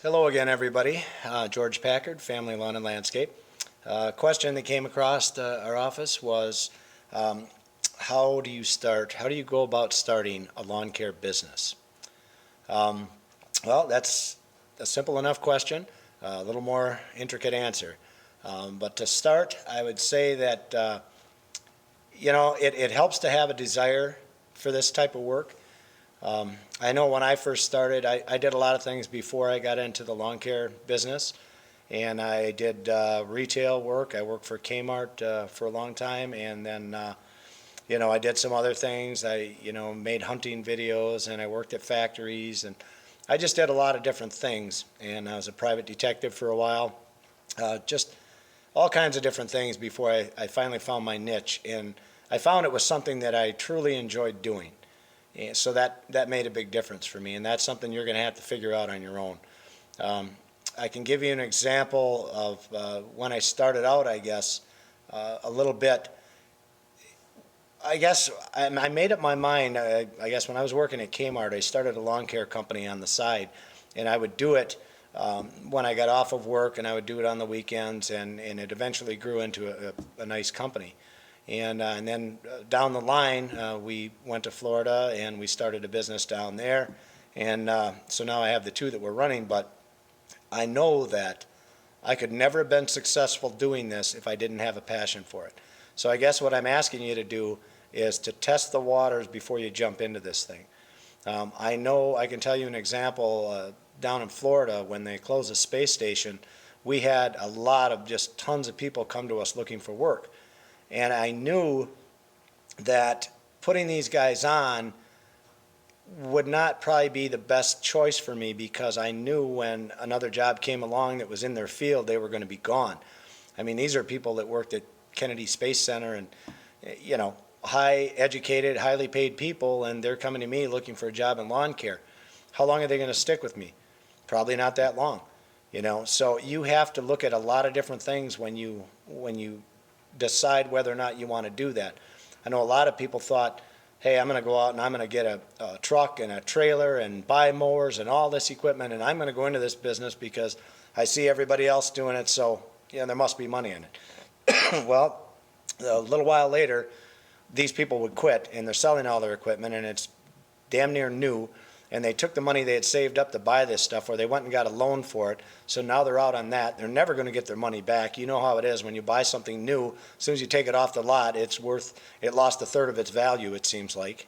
Hello again, everybody. George Packard, Family Lawn and Landscape. Question that came across our office was, how do you go about starting a lawn care business? Um, well, that's a simple enough question, a little more intricate answer. But to start, I would say that, it helps to have a desire for this type of work. I know when I first started, I did a lot of things before I got into the lawn care business. And I did retail work. I worked for Kmart for a long time. And then, I did some other things. I, made hunting videos and I worked at factories. And I just did a lot of different things. And I was a private detective for a while. Just all kinds of different things before I finally found my niche. And I found it was something that I truly enjoyed doing. And so that made a big difference for me, and that's something you're going to have to figure out on your own. I can give you an example of when I started out, I guess, a little bit. I guess I made up my mind, I guess when I was working at Kmart, I started a lawn care company on the side, and I would do it when I got off of work, and I would do it on the weekends, and it eventually grew into a nice company. And then down the line, we went to Florida and we started a business down there. And so now I have the two that we're running, but I know that I could never have been successful doing this if I didn't have a passion for it. So I guess what I'm asking you to do is to test the waters before you jump into this thing. I know I can tell you an example down in Florida when they closed the space station, we had a lot of just tons of people come to us looking for work. And I knew that putting these guys on would not probably be the best choice for me because I knew when another job came along that was in their field, they were going to be gone. I mean, these are people that worked at Kennedy Space Center and, high educated, highly paid people, and they're coming to me looking for a job in lawn care. How long are they going to stick with me? Probably not that long, So you have to look at a lot of different things when you decide whether or not you want to do that. I know a lot of people thought, hey, I'm going to go out and I'm going to get a truck and a trailer and buy mowers and all this equipment, and I'm going to go into this business because I see everybody else doing it, so there must be money in it. Well, a little while later, these people would quit, and they're selling all their equipment, and it's damn near new, and they took the money they had saved up to buy this stuff, or they went and got a loan for it, so now they're out on that. They're never going to get their money back. You know how it is when you buy something new. As soon as you take it off the lot, it lost a third of its value, it seems like,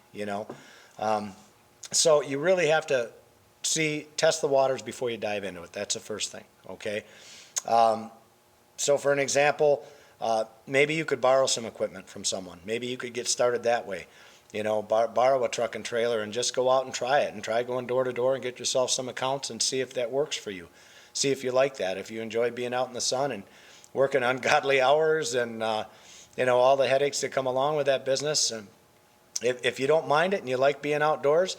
So you really have to test the waters before you dive into it. That's the first thing, okay? So for an example, maybe you could borrow some equipment from someone. Maybe you could get started that way. Borrow a truck and trailer and just go out and try it and try going door to door and get yourself some accounts and see if that works for you. See if you like that, if you enjoy being out in the sun and working ungodly hours and, all the headaches that come along with that business. And if you don't mind it and you like being outdoors,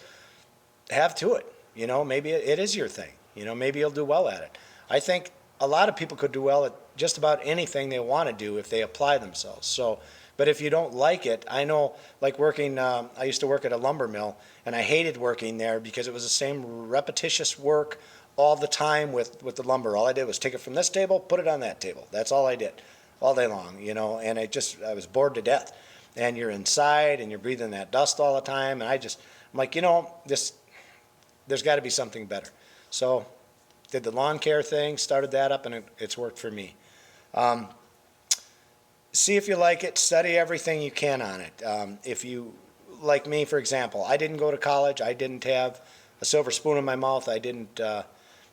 have to it. Maybe it is your thing. Maybe you'll do well at it. I think a lot of people could do well at just about anything they want to do if they apply themselves. But if you don't like it, I know, like working, I used to work at a lumber mill, and I hated working there because it was the same repetitious work all the time with the lumber. All I did was take it from this table, put it on that table. That's all I did, all day long, and I was bored to death. And you're inside, and you're breathing that dust all the time, and I'm like, there's got to be something better. So did the lawn care thing, started that up, and it's worked for me. See if you like it, study everything you can on it. If you, like me, for example, I didn't go to college, I didn't have a silver spoon in my mouth, I didn't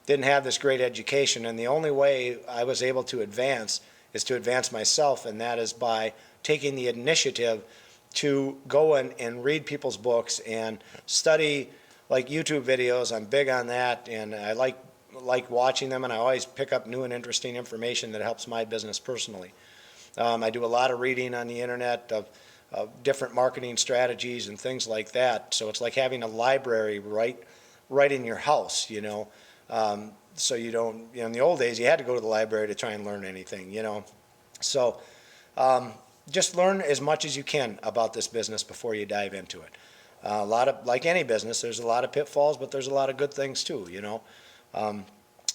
have this great education, and the only way I was able to advance is to advance myself, and that is by taking the initiative to go and read people's books and study like YouTube videos. I'm big on that, and I like watching them, and I always pick up new and interesting information that helps my business personally. I do a lot of reading on the internet of different marketing strategies and things like that. So it's like having a library right in your house, So you don't, in the old days, you had to go to the library to try and learn anything, So just learn as much as you can about this business before you dive into it. Like any business, there's a lot of pitfalls, but there's a lot of good things too,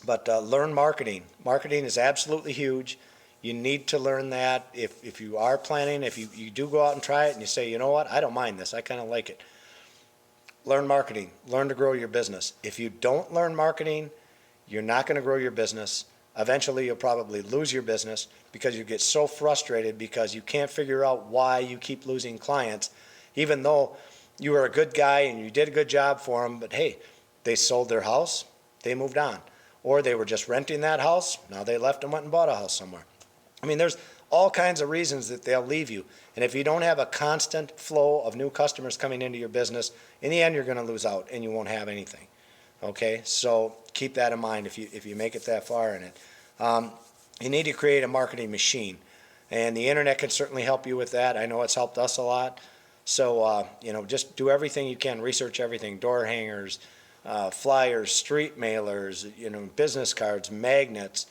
But learn marketing. Marketing is absolutely huge. You need to learn that. If you are planning, if you do go out and try it and you say, you know what, I don't mind this, I kind of like it. Learn marketing. Learn to grow your business. If you don't learn marketing, you're not going to grow your business. Eventually, you'll probably lose your business because you get so frustrated because you can't figure out why you keep losing clients, even though you were a good guy and you did a good job for them, but hey, they sold their house, they moved on. Or they were just renting that house, now they left and went and bought a house somewhere. I mean, there's all kinds of reasons that they'll leave you. And if you don't have a constant flow of new customers coming into your business, in the end, you're going to lose out and you won't have anything. Okay, so keep that in mind if you make it that far in it. You need to create a marketing machine, and the internet can certainly help you with that. I know it's helped us a lot. So just do everything you can. Research everything: door hangers, flyers, street mailers, business cards, magnets,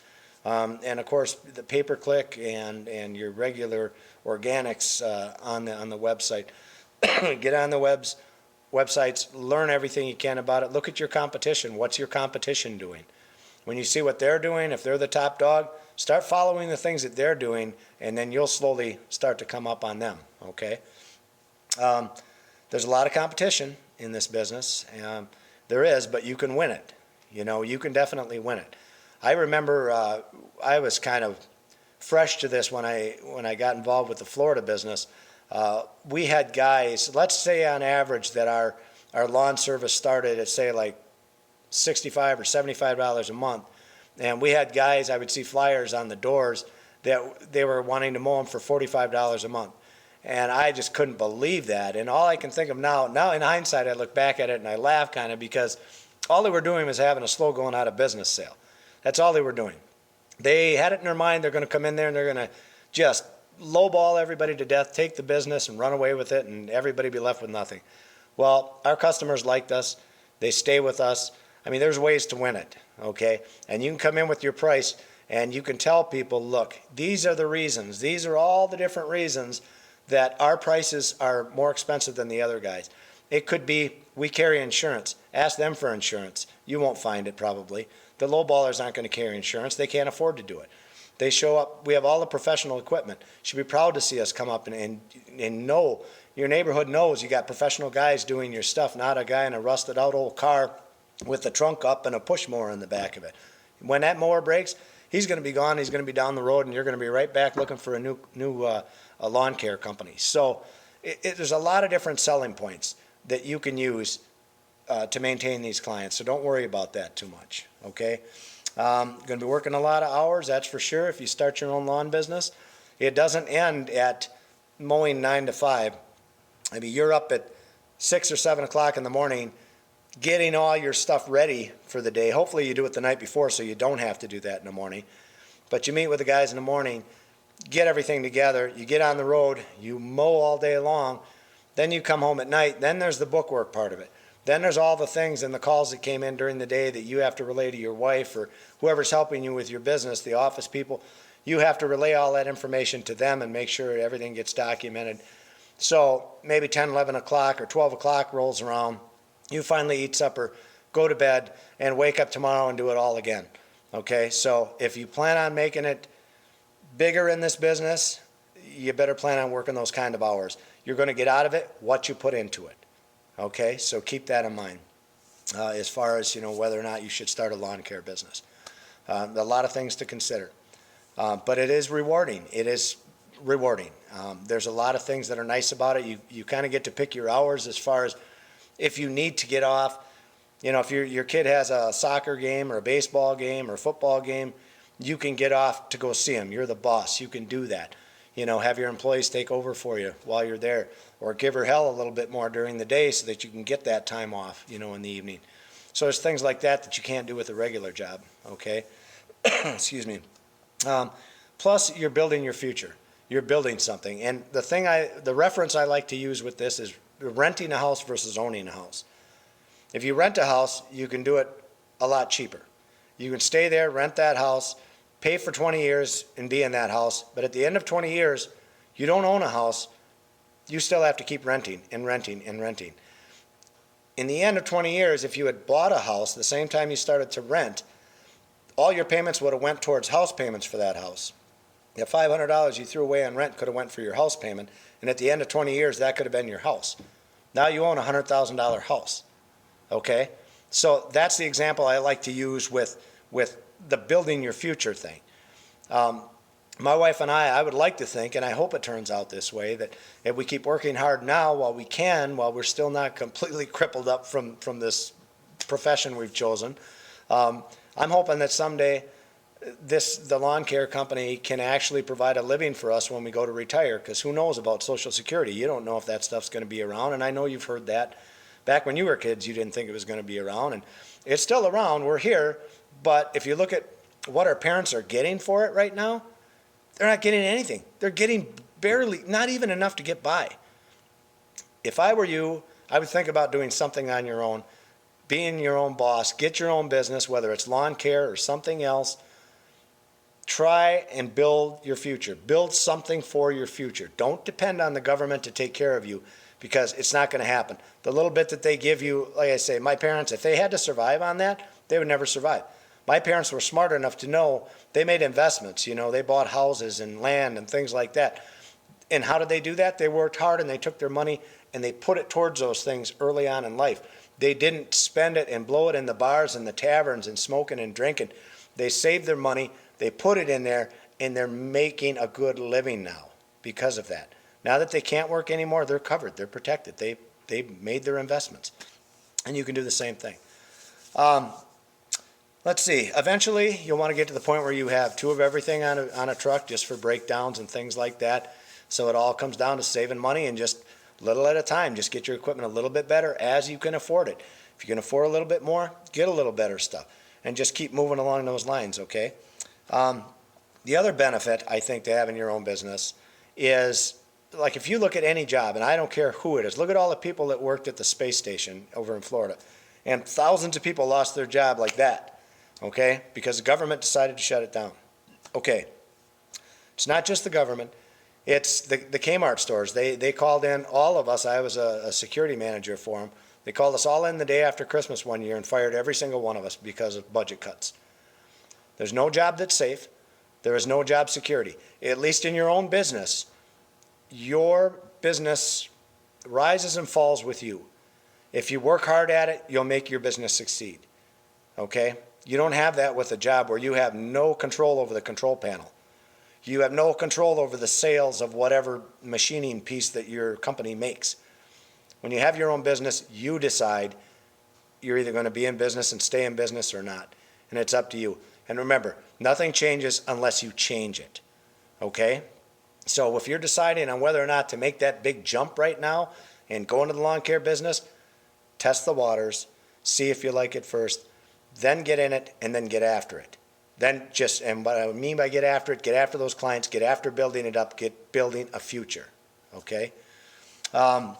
and of course the pay-per-click and your regular organics on the website. Get on the websites, learn everything you can about it. Look at your competition. What's your competition doing? When you see what they're doing, if they're the top dog, start following the things that they're doing, and then you'll slowly start to come up on them, okay? There's a lot of competition in this business. There is, but you can win it. You can definitely win it. I remember I was kind of fresh to this when I got involved with the Florida business. We had guys, let's say on average that our lawn service started at say like $65 or $75 a month. And we had guys, I would see flyers on the doors that they were wanting to mow them for $45 a month. And I just couldn't believe that. And all I can think of now in hindsight, I look back at it and I laugh kind of because all they were doing was having a slow going out of business sale. That's all they were doing. They had it in their mind they're going to come in there and they're going to just lowball everybody to death, take the business and run away with it, and everybody be left with nothing. Well, our customers liked us. They stay with us. I mean, there's ways to win it, okay? And you can come in with your price and you can tell people, look, these are the reasons. These are all the different reasons that our prices are more expensive than the other guys. It could be we carry insurance. Ask them for insurance. You won't find it probably. The lowballers aren't going to carry insurance. They can't afford to do it. They show up. We have all the professional equipment. You should be proud to see us come up and know. Your neighborhood knows you got professional guys doing your stuff, not a guy in a rusted out old car with the trunk up and a push mower in the back of it. When that mower breaks, he's going to be gone. He's going to be down the road, and you're going to be right back looking for a new lawn care company. So there's a lot of different selling points that you can use to maintain these clients. So don't worry about that too much, okay? Going to be working a lot of hours, that's for sure, if you start your own lawn business. It doesn't end at mowing 9 to 5. I mean, you're up at 6 or 7 o'clock in the morning getting all your stuff ready for the day. Hopefully you do it the night before so you don't have to do that in the morning. But you meet with the guys in the morning, get everything together, you get on the road, you mow all day long, then you come home at night, then there's the bookwork part of it. Then there's all the things and the calls that came in during the day that you have to relay to your wife or whoever's helping you with your business, the office people. You have to relay all that information to them and make sure everything gets documented. So maybe 10, 11 o'clock or 12 o'clock rolls around. You finally eat supper, go to bed, and wake up tomorrow and do it all again. Okay, so if you plan on making it bigger in this business, you better plan on working those kind of hours. You're going to get out of it what you put into it. Okay, so keep that in mind as far as whether or not you should start a lawn care business. A lot of things to consider, but it is rewarding. It is rewarding. There's a lot of things that are nice about it. You kind of get to pick your hours as far as if you need to get off. If your kid has a soccer game or a baseball game or a football game, you can get off to go see them. You're the boss. You can do that. Have your employees take over for you while you're there, or give her hell a little bit more during the day so that you can get that time off, in the evening. So there's things like that that you can't do with a regular job, okay? Excuse me. Plus, you're building your future. You're building something. And the reference I like to use with this is renting a house versus owning a house. If you rent a house, you can do it a lot cheaper. You can stay there, rent that house, pay for 20 years and be in that house, but at the end of 20 years, you don't own a house, you still have to keep renting and renting and renting. In the end of 20 years, if you had bought a house the same time you started to rent, all your payments would have went towards house payments for that house. That $500 you threw away on rent could have went for your house payment, and at the end of 20 years, that could have been your house. Now you own a $100,000 house, okay? So that's the example I like to use with the building your future thing. My wife and I would like to think, and I hope it turns out this way, that if we keep working hard now while we can, while we're still not completely crippled up from this profession we've chosen, I'm hoping that someday the lawn care company can actually provide a living for us when we go to retire, because who knows about Social Security? You don't know if that stuff's going to be around, and I know you've heard that. Back when you were kids, you didn't think it was going to be around, and it's still around. We're here, but if you look at what our parents are getting for it right now, they're not getting anything. They're getting barely, not even enough to get by. If I were you, I would think about doing something on your own, being your own boss, get your own business, whether it's lawn care or something else. Try and build your future. Build something for your future. Don't depend on the government to take care of you, because it's not going to happen. The little bit that they give you, like I say, my parents, if they had to survive on that, they would never survive. My parents were smart enough to know they made investments. You know, they bought houses and land and things like that. And how did they do that? They worked hard and they took their money and they put it towards those things early on in life. They didn't spend it and blow it in the bars and the taverns and smoking and drinking. They saved their money, they put it in there, and they're making a good living now because of that. Now that they can't work anymore, they're covered, they're protected. They made their investments. And you can do the same thing. Let's see, eventually you'll want to get to the point where you have 2 of everything on a truck just for breakdowns and things like that. So it all comes down to saving money and just little at a time. Just get your equipment a little bit better as you can afford it. If you can afford a little bit more, get a little better stuff. And just keep moving along those lines, okay? The other benefit, I think, to having your own business is, like, if you look at any job, and I don't care who it is, look at all the people that worked at the space station over in Florida. And thousands of people lost their job like that. Okay, because the government decided to shut it down. Okay, it's not just the government, it's the Kmart stores. They called in all of us. I was a security manager for them. They called us all in the day after Christmas one year and fired every single one of us because of budget cuts. There's no job that's safe. There is no job security. At least in your own business, your business rises and falls with you. If you work hard at it, you'll make your business succeed. Okay? You don't have that with a job where you have no control over the control panel. You have no control over the sales of whatever machining piece that your company makes. When you have your own business, you decide you're either going to be in business and stay in business or not. And it's up to you. And remember, nothing changes unless you change it. Okay? So if you're deciding on whether or not to make that big jump right now and go into the lawn care business, test the waters, see if you like it first. Then get in it and then get after it. And what I mean by get after it, get after those clients, get after building it up, get building a future, okay? How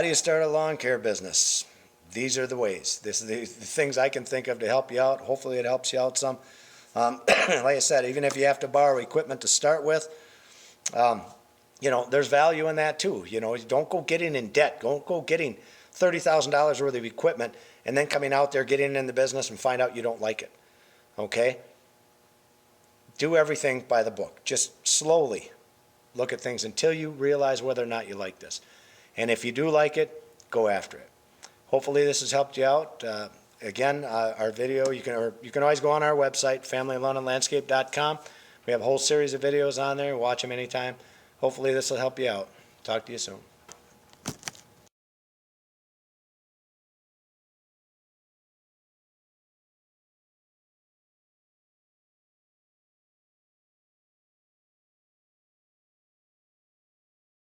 do you start a lawn care business? These are the ways. This is the things I can think of to help you out. Hopefully it helps you out some. Like I said, even if you have to borrow equipment to start with, you know, there's value in that too. You know, don't go getting in debt. Don't go getting $30,000 worth of equipment and then coming out there, getting in the business and find out you don't like it, okay? Do everything by the book. Just slowly look at things until you realize whether or not you like this. And if you do like it, go after it. Hopefully this has helped you out. Again, our video, you can always go on our website, familylawnandlandscape.com. We have a whole series of videos on there. Watch them anytime. Hopefully this will help you out. Talk to you soon.